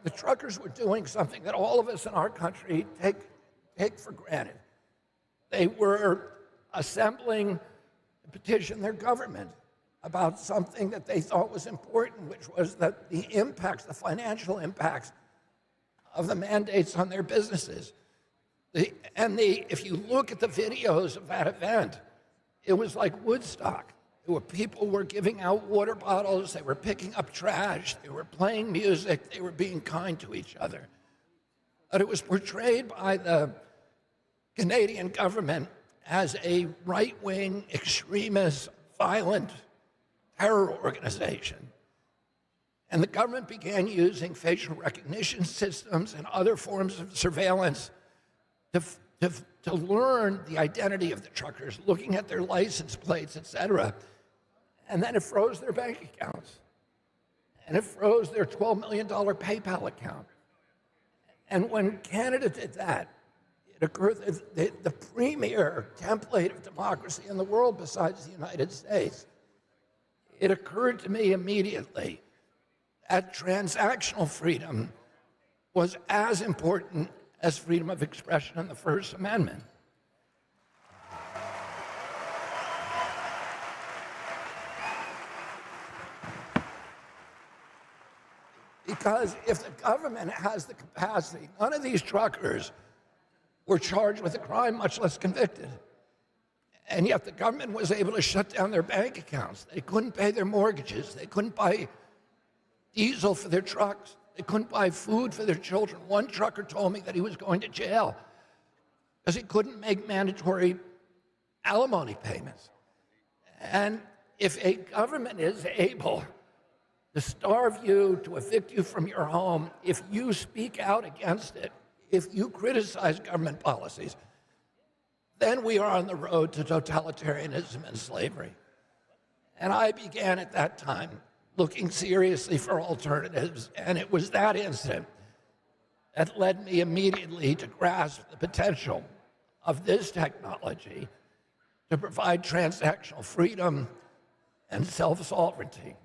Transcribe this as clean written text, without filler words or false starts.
the truckers were doing something that all of us in our country take for granted. They were assembling to petition their government about something that they thought was important, which was that the impacts, the financial impacts of the mandates on their businesses. If you look at the videos of that event, it was like Woodstock. People were giving out water bottles, they were picking up trash, they were playing music, they were being kind to each other. But it was portrayed by the Canadian government as a right-wing, extremist, violent terror organization. And the government began using facial recognition systems and other forms of surveillance to learn the identity of the truckers, looking at their license plates, et cetera. And then it froze their bank accounts. And it froze their $12 million PayPal account. And when Canada did that, it occurred that the premier template of democracy in the world besides the United States, it occurred to me immediately that transactional freedom was as important as freedom of expression in the First Amendment. Because if the government has the capacity, none of these truckers were charged with a crime, much less convicted. And yet the government was able to shut down their bank accounts. They couldn't pay their mortgages. They couldn't buy diesel for their trucks. They couldn't buy food for their children. One trucker told me that he was going to jail because he couldn't make mandatory alimony payments. And if a government is able to starve you, to evict you from your home, if you speak out against it, if you criticize government policies, then we are on the road to totalitarianism and slavery. And I began at that time looking seriously for alternatives, and it was that incident that led me immediately to grasp the potential of this technology to provide transactional freedom and self-sovereignty.